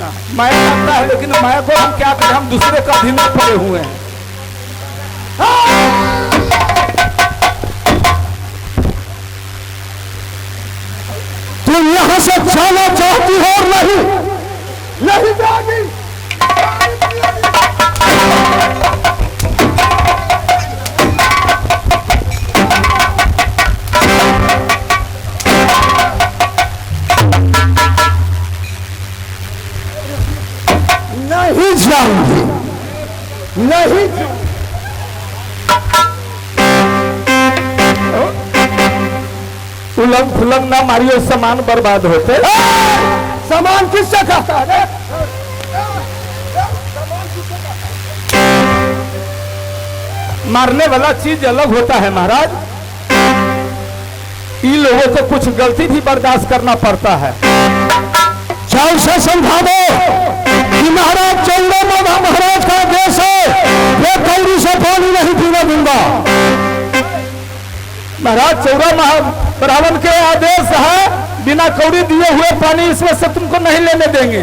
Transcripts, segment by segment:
माया लगता है, लेकिन माया को हम क्या करें, हम दूसरे का अधीन में पड़े हुए हैं। तुम यहां से जाना चाहती हो और नहीं जाओगी। नहीं जाऊंगी, नहीं उलंग फुलंग ना मारियो, सामान बर्बाद होते। सामान किससे खाता है? मारने वाला चीज अलग होता है महाराज। इन लोगों को कुछ गलती भी बर्दाश्त करना पड़ता है। चाव से समझा दो कि महाराज चौड़ा महाराज का आदेश है, ये कौड़ी से पानी नहीं पीने दूंगा। महाराज चौरा ब्राह्मण के आदेश है, बिना कौड़ी दिए हुए पानी इसमें से तुमको नहीं लेने देंगे।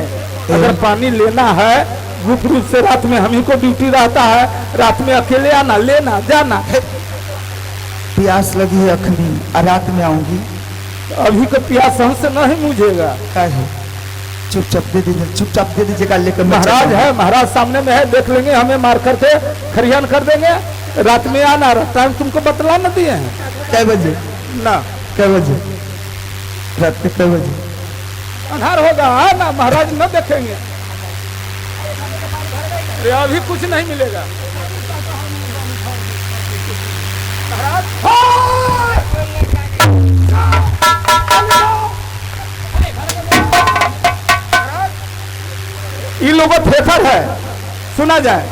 अगर पानी लेना है गुप्त रूप से, रात में हम ही को ड्यूटी रहता है, रात में अकेले आना, लेना, जाना। प्यास लगी है अखनी, रात में आऊंगी। अभी को प्यास हमसे नहीं मुझेगा। चुपचाप दे दीजिए, चुपचाप दे दीजिएगा। लेकर महाराज है, महाराज सामने में है, देख लेंगे, हमें मार करके खरियान कर देंगे। रात में आना, टाइम तुमको बतला न दिए हैं। कै बजे ना, कै बजे रात के कै बजे? अंधार होगा ना, महाराज न देखेंगे। अभी कुछ नहीं मिलेगा। इन लोगों थेथर है, सुना जाए।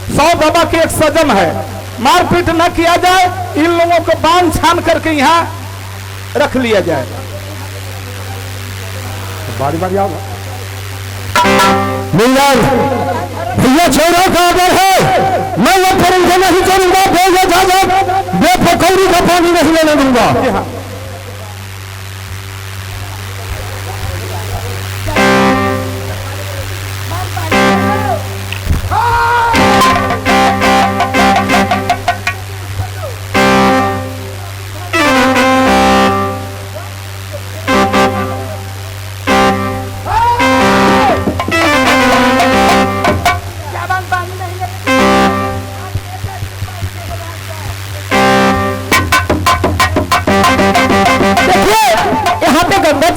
100 बाबा के एक सजम है, मारपीट न किया जाए, इन लोगों को बांध छान करके यहाँ रख लिया जाए। बारी बारी आओ भैया, छोरों का आदर है, मैं वो करूंगा नहीं करूंगा। बेफकौरी का पानी नहीं लेने दूंगा।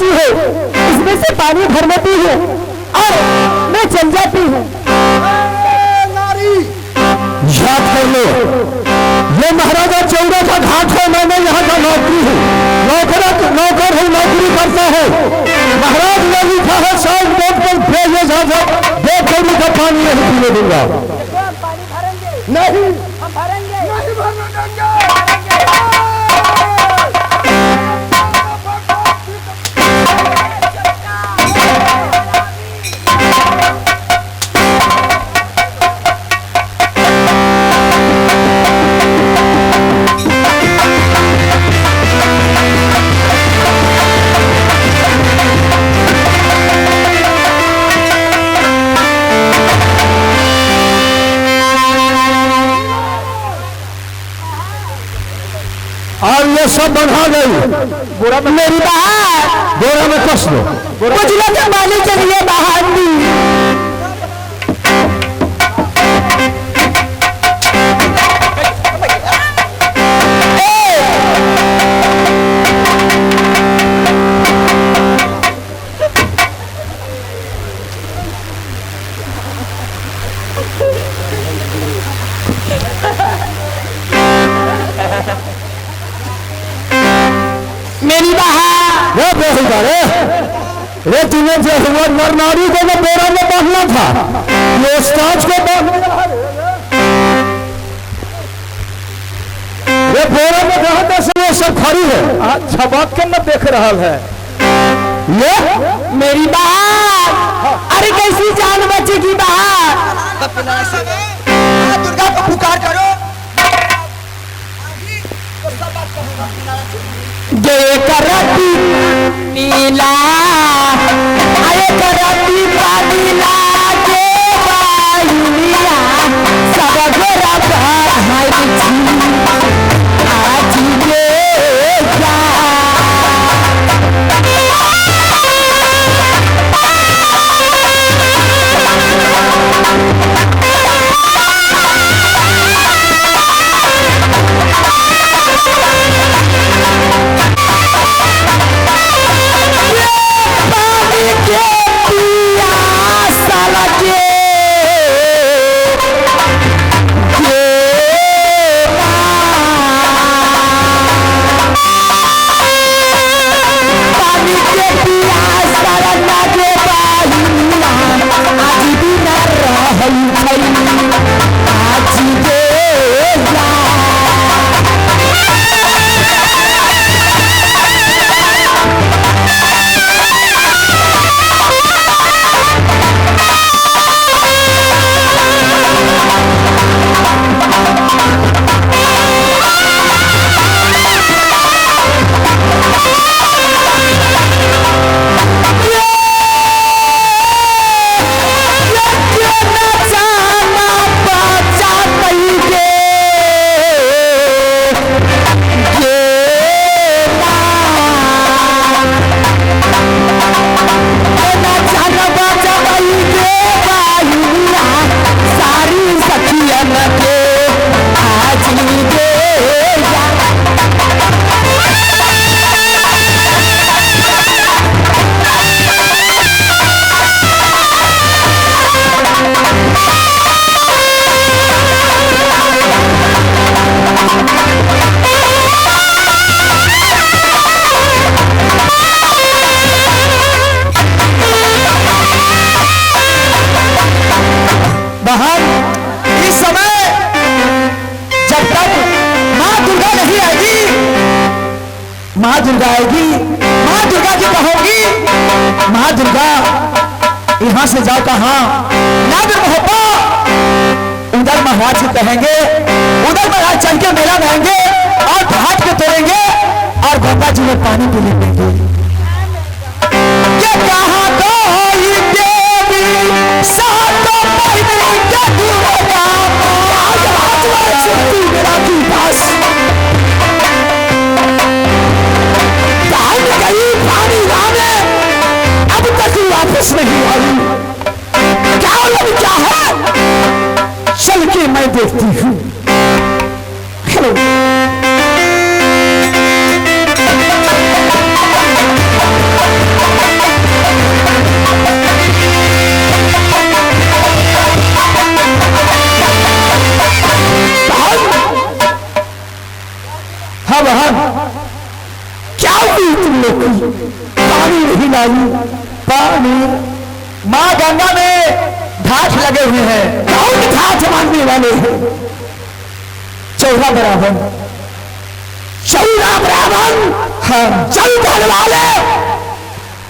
इसमें से पानी भर लेती हूँ और मैं चल जाती हूँ। याद कर लो, ये महाराजा चौरा का घाट है, मैंने यहाँ का नौकरी हूँ, नौकर हूँ, नौकरी करता हूँ। महाराज ने लिखा है साइड बोर्ड पर भेजे जाओ, 2 कौड़ी का पानी नहीं पीने दूंगा। नहीं, हम भरेंगे, नहीं भरने देंगे। और ये सब बढ़ा गई। बोरा में मेरी बात, बोरा में कस दो। कुछ लोग मालिक के लिए बाहर दी। मेरी बहा रे तुम्हें जो हुआ नरनारी को तो बोरा में बांधना था, ये स्टाच को ये बोरा में रहते समय सब खड़ी है। छबक के न देख रहा है ये मेरी बात। अरे कैसी जान बचेगी बात? दुर्गा को पुकार करो। करती नीला, आए करती नीला। माँ दुर्गा आएगी, माँ दुर्गा की कहोगी, माँ दुर्गा यहाँ से जाओ कहाँ, नादिर मोहब्बा उधर महाराज से कहेंगे, उधर महाराज चल के मेला रहेंगे और घाट के तोड़ेंगे और गंगा जी में पानी पीने देंगे। ये कहाँ कोई देवी सातों महीने के दूरेगा, छुट्टी मेरा की पास गई पानी लाने, अब तक वापस नहीं आई। क्या लग क्या है, चल के मैं देखती हूँ। हेलो हाँ बहन, क्या हुई तुम लोग की? पानी नहीं लाई, पानी माँ गंगा में घाट लगे हुए हैं, कौन घाट मानने वाले हैं? चौरा ब्राह्मण, चौरा ब्राह्मण, हाँ चल वाले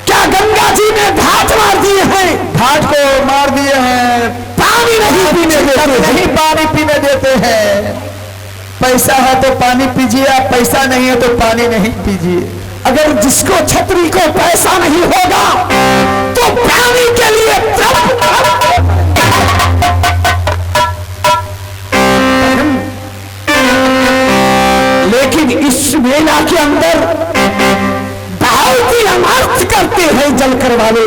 क्या गंगा जी ने घाट मार दिए हैं? घाट को मार दिए हैं, पानी नहीं पीने देते, नहीं पानी पीने देते हैं। पैसा है तो पानी पीजिए, पैसा नहीं है तो पानी नहीं पीजिए। अगर जिसको छतरी को पैसा नहीं होगा तो पानी के लिए लेकिन इस मेला के अंदर बहुत ही अनर्थ करते हैं जलकर वाले।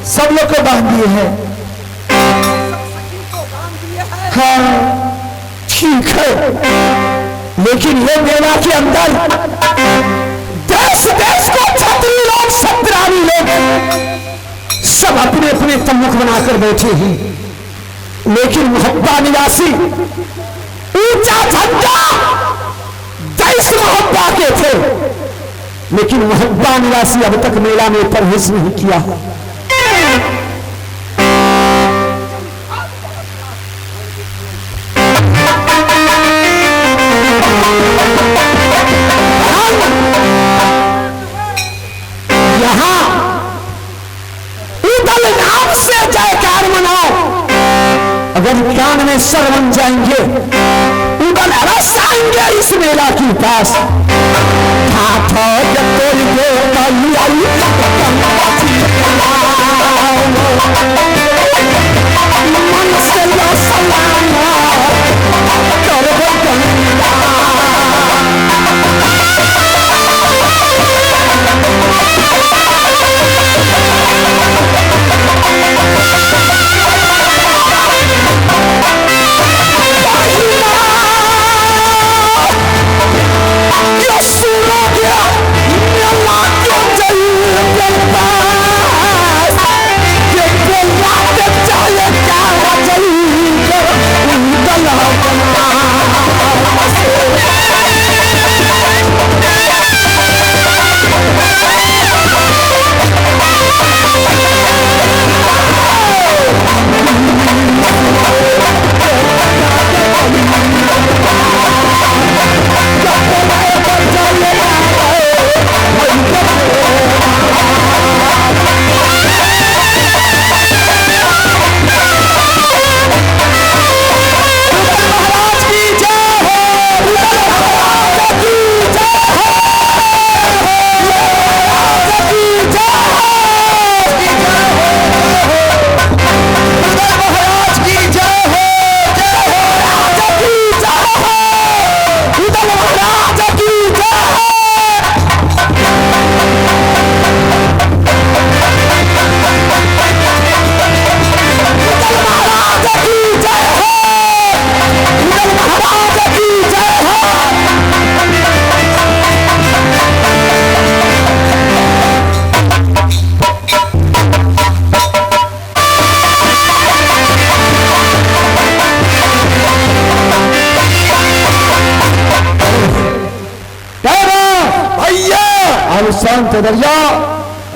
सब लोग को बांध दिए हैं। हाँ ठीक है, लेकिन ये मेला के अंदर देश देश को छत्री लोग, सत्रानी लोग सब अपने अपने तम्मुख बनाकर बैठे हैं, लेकिन मोहब्बा निवासी ऊंचा झंडा देश मोहब्बा के थे, लेकिन मोहब्बा निवासी अब तक मेला में प्रवेश नहीं किया। यहां उदल नाम से जयकार मनाओ, अगर कान में सर बन जाएंगे उदल रस आएंगे इस मेला के पास। शांत दरिया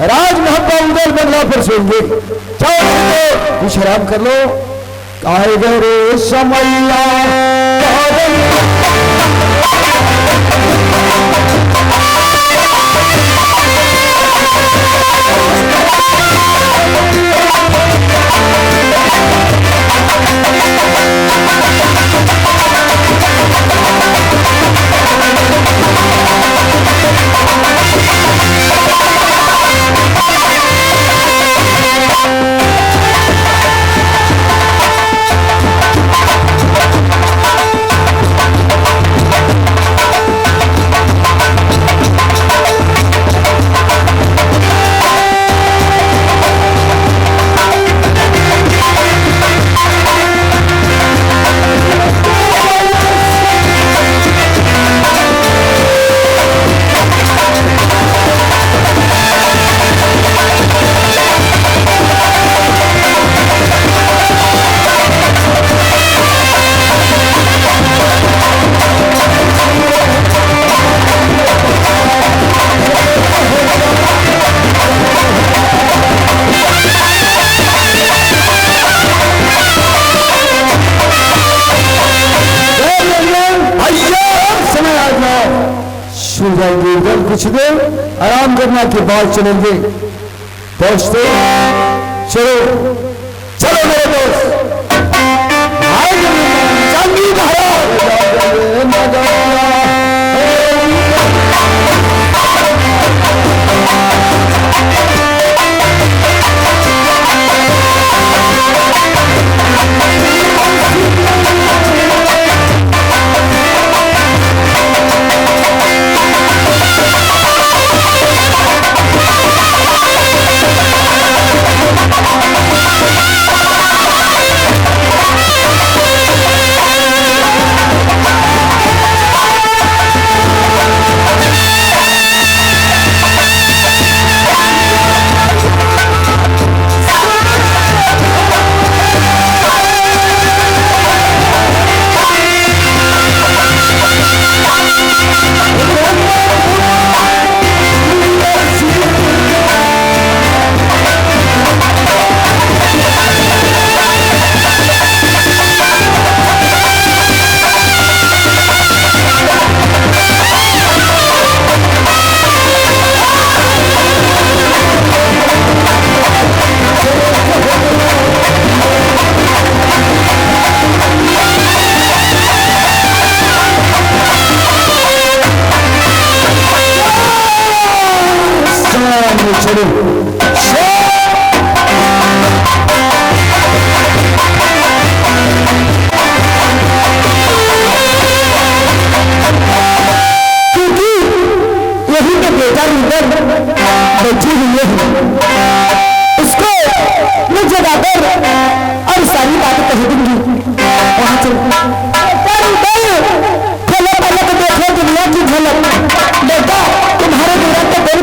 राज मोहब्बा उदल बंगला पर सोएंगे, चाहो कुछ आराम कर लो। काहे गए समैया कुछ देर आराम करना के बाद चलेंगे। पहुंचते चलो चलो मेरे दोस्त, आए जंगी महाराज। सुनो। क्योंकि यही तो बेटा रूबन बची हुई है, उसको मैं जगाकर और सारी बातें कह दूंगी। वहां चल खोलो पलक, देखो दुनिया की झलक। बेटा तुम्हारे मेरा तो दिल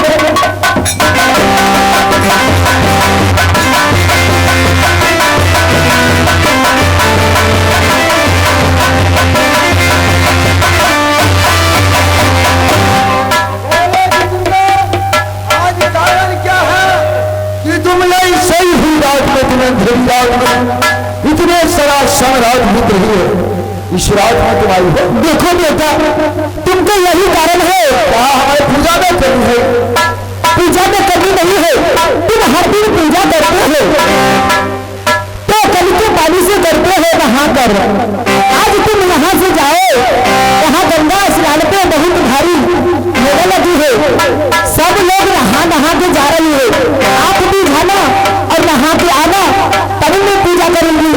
आज कारण क्या है कि तुमने सही हुई रात में तुम्हें अंधेरी रात में इतने सारा रात बीत रही है, इस रात में तुम आई हो। देखो बेटा, तुमको यही कारण है क्या हमें पूजा में करनी है? पूजा में करनी नहीं है, तुम हर दिन पूजा करते हो तो कल के पानी से करते हो नहा कर। आज तुम यहाँ से जाओ, यहाँ गंगा स्नान पे बहुत भारी मेले लगी है, सब लोग नहा नहा के जा रही है। आप भी जाना और नहा के आना, तभी मैं पूजा करूंगी।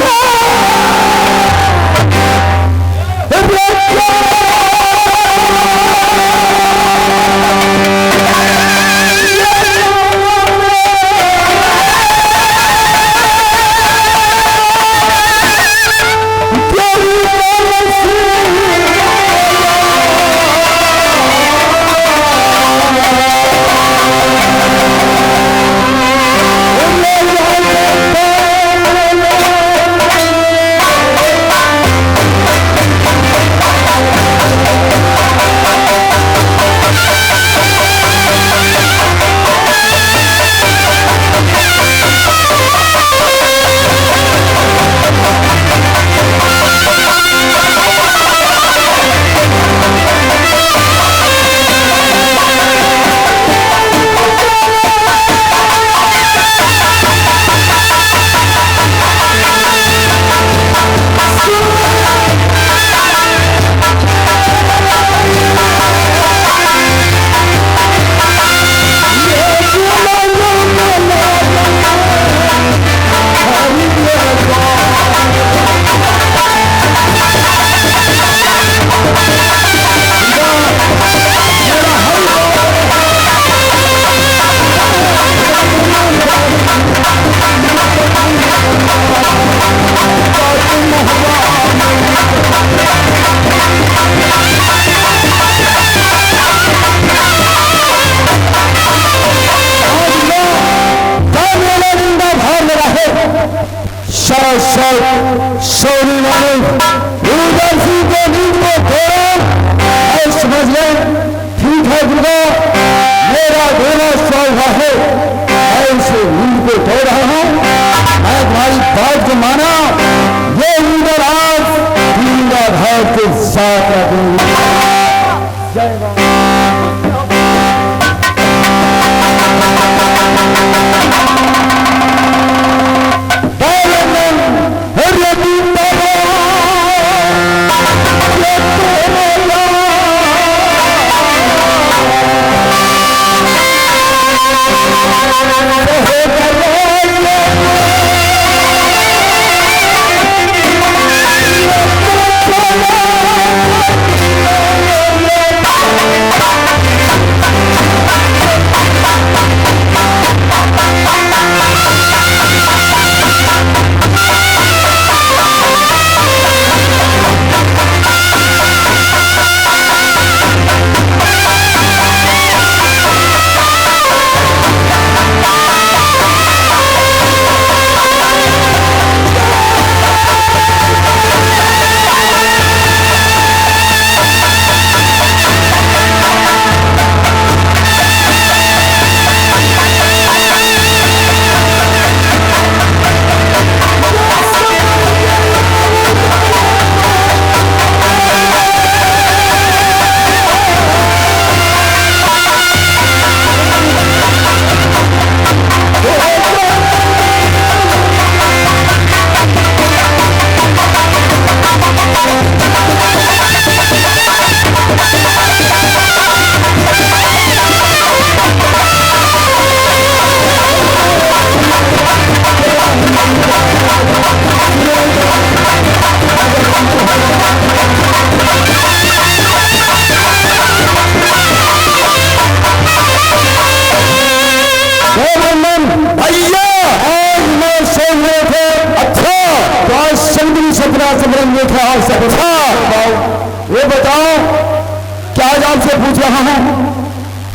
रहा हूं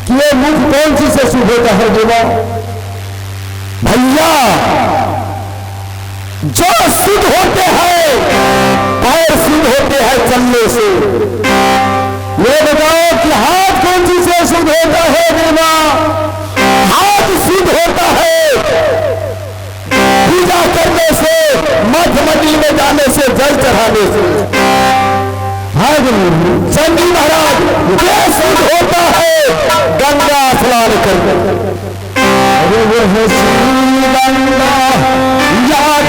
कि ये मुख कौन सी से शुभ होता है देवा। भैया जो शुद्ध होते हैं पैर शुद्ध होते हैं चलने से। ये बताओ कि हाथ कौन सी से शुद्ध होता है देवा। हाथ शुद्ध होता है पूजा करने से, मध्य मंदिर में जाने से, जल चढ़ाने से। हाँ चंडी महाराज ये शुद्ध होता है गंगा स्नान करके। अरे वो है श्री गंगा या आप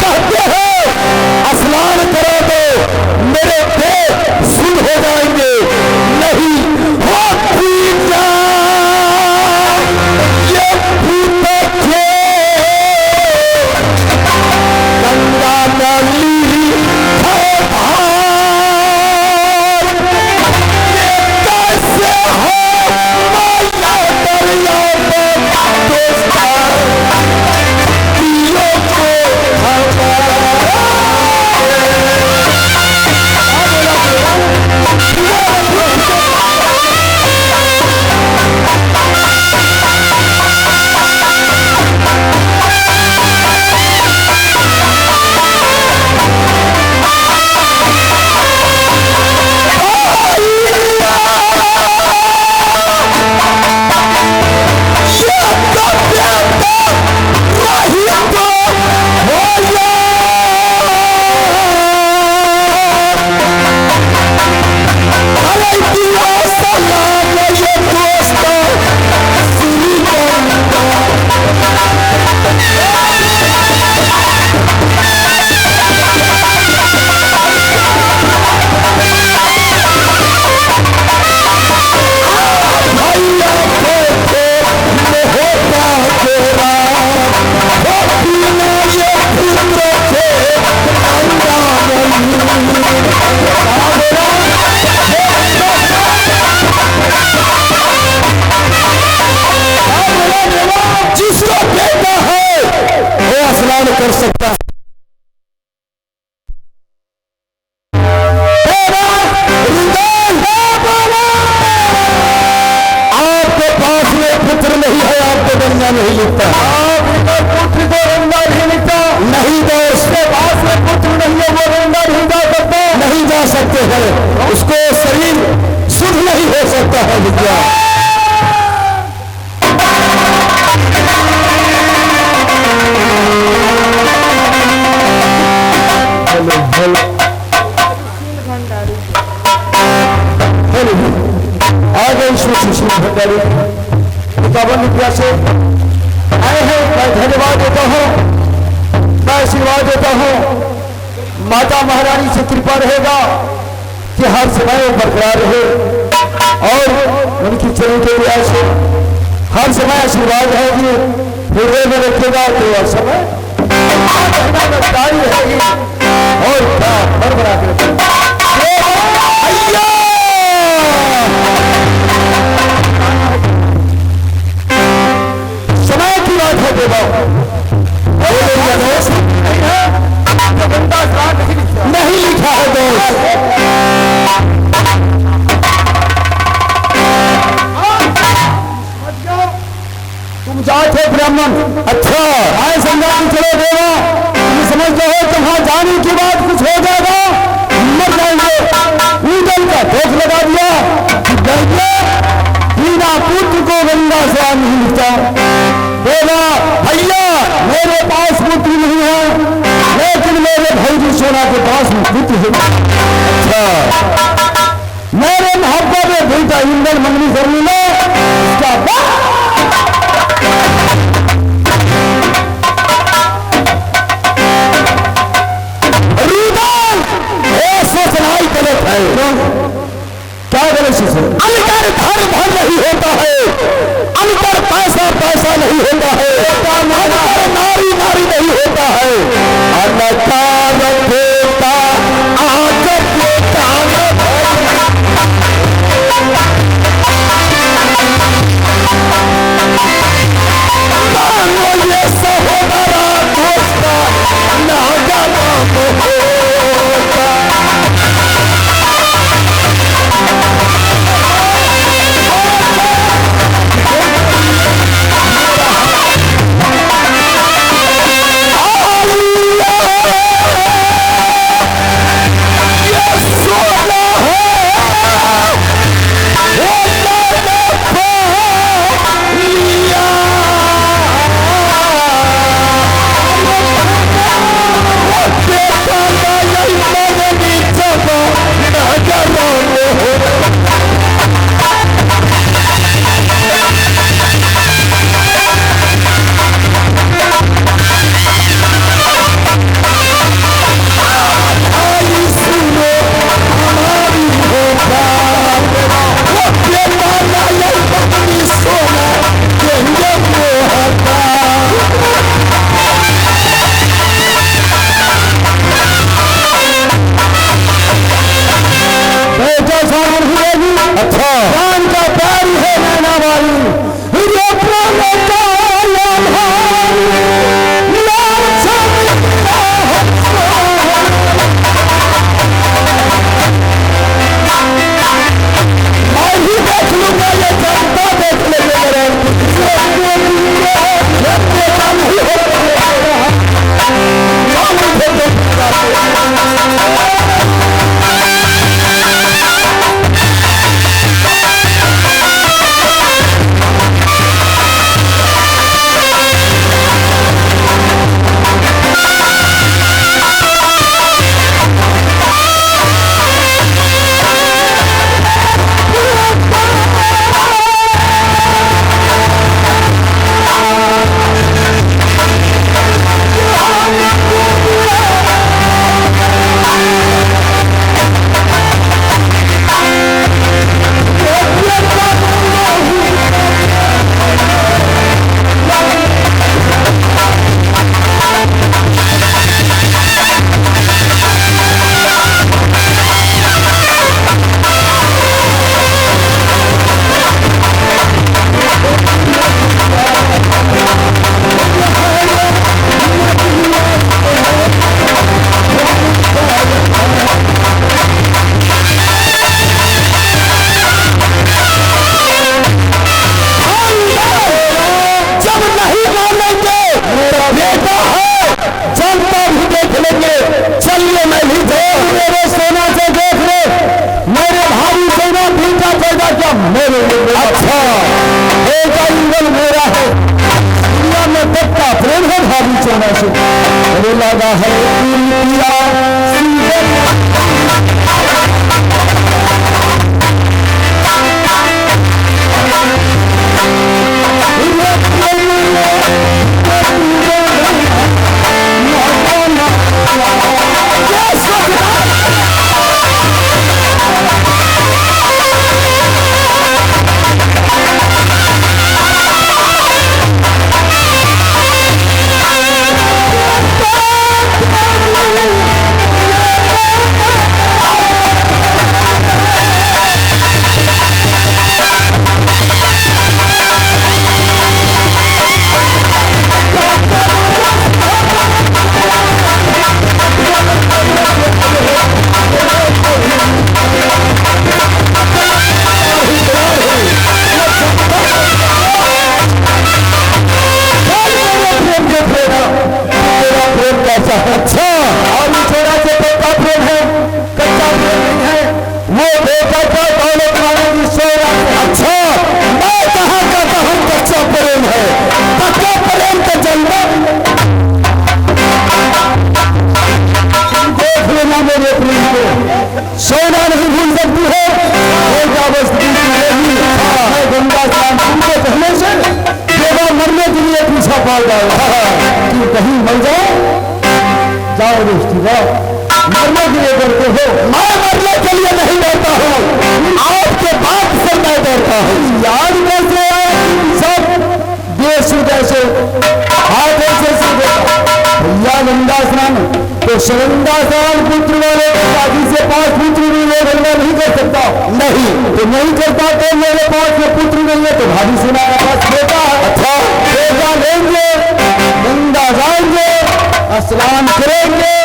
कहते हैं स्नान करो तो मेरे पेट शुद्ध हो जाएंगे। नहीं वो पूजा ये पूजा के गंगा नदी है भार। ये कैसे हो माया दरिया कर सकता है। आपके पास में पुत्र नहीं है, आपको बनना नहीं लिखता। पुत्र को रंगा नहीं लिखता। नहीं तो उसके पास में पुत्र नहीं है, वो रंगा नहीं जा सकता। नहीं जा सकते हैं, उसको शरीर शुद्ध नहीं हो सकता है विद्या। भंडारी इक्यावन रुपया से आए हैं। मैं धन्यवाद देता हूँ, मैं आशीर्वाद देता हूँ। माता महारानी से कृपा रहेगा कि हर समय बरकरार रहे। और उनकी चरण के लिहाज से हर समय आशीर्वाद है कि हृदय में रखेगा तो हर समय रहेगी और क्या भर भरा के रखेगा। समय की बात है देवा नहीं लिखा है दोस्त। तुम जाते ब्राह्मण अच्छा आए संग्राम चलो देवा तुम समझ रहे हो तुम्हारा जाने के बाद कुछ हो जाएगा मर जाएंगे। ऊदल का धोख लगा दिया कि बिना पुत्र को गंगा से नहीं मिलता। देवा भैया मेरे पास पुत्र नहीं है लेकिन मेरे भाई सोना के पास पुत्र है। अच्छा मेरे मोहब्बत में बेटा इंद्र मंगनी कर लो इसका सोचनाई गलत है। क्या गलत है? अंतर धर्म नहीं होता है, अंतर पैसा पैसा नहीं होता है, अंतर नारी नारी नहीं होता है। अंतर देता आग देता ये सहोदरा दोस्त नागा होता अच्छा बेटा इंगल मेरा है दुनिया में पक्का प्रेम है भाभी चोना से अरे लगा है पाल जाओ कि कहीं मर जाओ दोस्ती मरने के लिए डरते हो। मैं मरने के लिए नहीं डरता हूँ, आपके बात से मैं डरता हूँ। याद कैसे सब देश जैसे हाथ ऐसे भैया गंगा स्नान तो गंगा स्नान पुत्र वाले बाकी से 5 पुत्र भी वो गंगा नहीं कर सकता, नहीं तो नहीं करता तो मेरे 5 में पुत्र नहीं है तो भाभी सुना बेटा अच्छा बेटा लेंगे गंगा जाएंगे स्नान करेंगे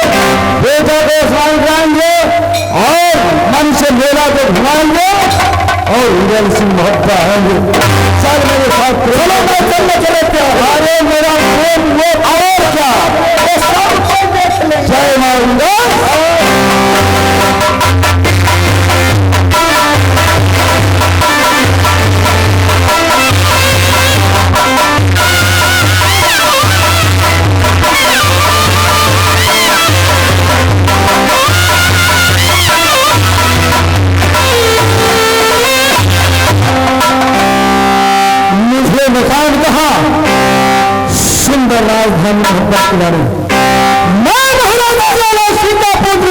बेटा को स्नान कराएंगे और मन से मेला को घुमाएंगे और उदय सिंह मोहब्बा आएंगे सर मेरे साथ चलो मैं चलने चले अरे मेरा प्रेम वो और क्या जय मारूंगा। मुझे मकान कहा सुंदर राजधानी किनारे मैं महाराजा लाला सीता पुत्र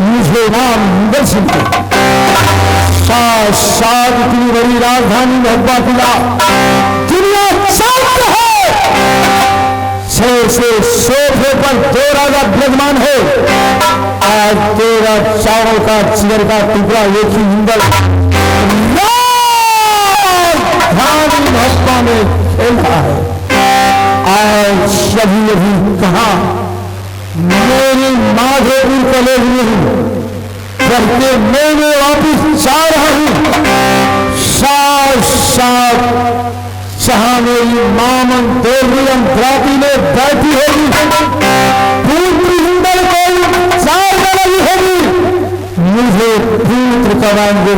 मुझे नाम मुगल सिंह सात इतनी बड़ी राजधानी मोहब्बा किला दुनिया शांत है 6 से सोफे पर 2 राजा विराजमान है। आज 13 चावल का चियर का टुकड़ा एक ही इंदल राजधानी मोहब्बा में खेल रहा है। आज सभी अभी कहा मेरे माधोपुर कॉलेज में हूं करके मैंने वापिस जा रहा हूं। साथ जहां मेरी मामन देवरियम द्रापी में बैठी होगी पुत्र हिंदल को 4 लगी होगी मुझे पुत्र कराएंगे।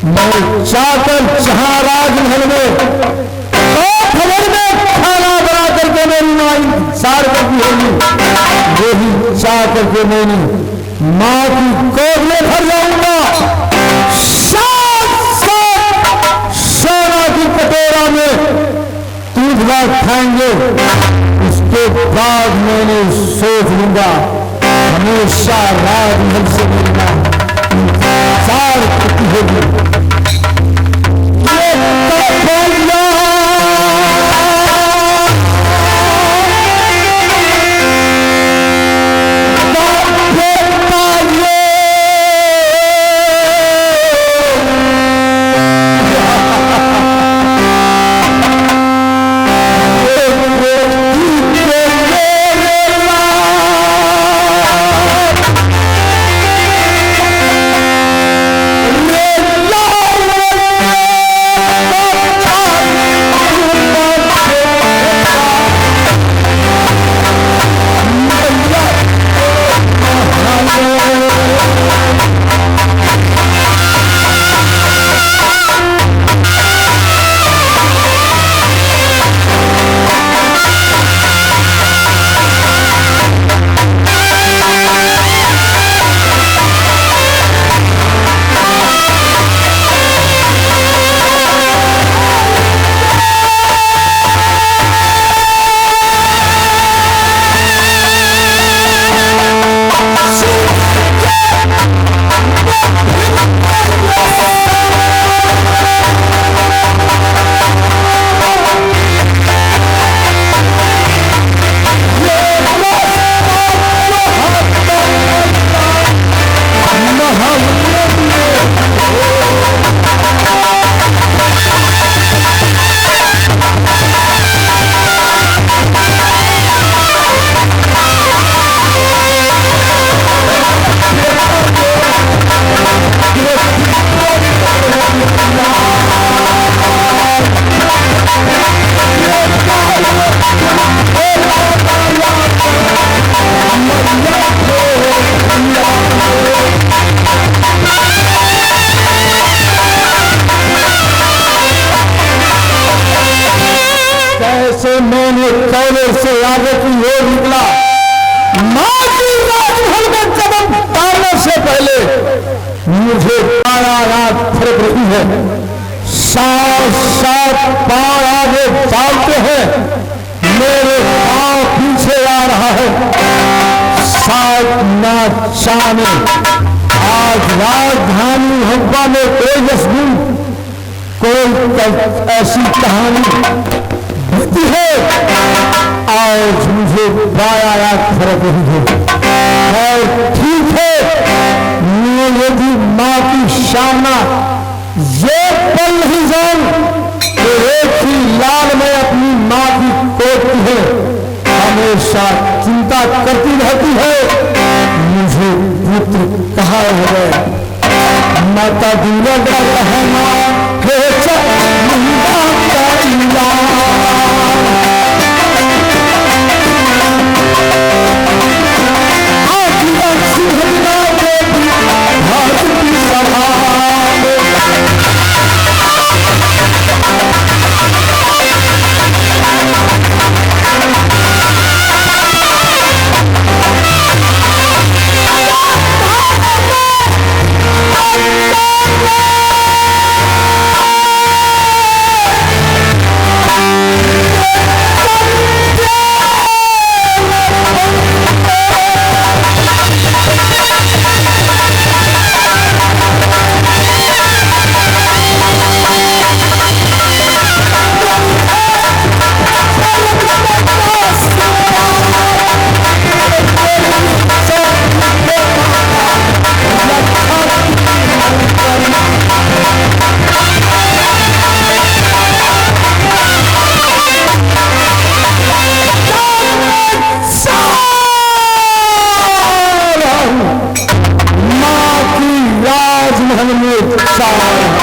मैं जाकर जहां राजमहल में खाना बना करके मेरी माँ इंतजार करती होगी वही चाह करके मैंने माँ की गोद में भर जाऊंगा। सोना की कटोरा में दूध भात खाएंगे उसके बाद मैंने सोच लूंगा हमेशा राजमहल से मिलना इंतजार करती होगी। मैंने कॉलेज से आगे की ओर निकला मां की राजमहल में कदम डालने से पहले मुझे पारा याद फर्क रही है। 7 पार आगे डालते हैं शाह ने आज राजधानी हब्बा में कोई मजबूत कोई ऐसी कहानी बीती है आज मुझे बाया याद फर्क नहीं है। और ठीक है यदि माँ की शामना ये पल नहीं जान तो एक ही लाल में अपनी माँ की कोटती है हमेशा चिंता करती रहती है मुझे पुत्र कहाँ है माता दूल्हा का कहना है में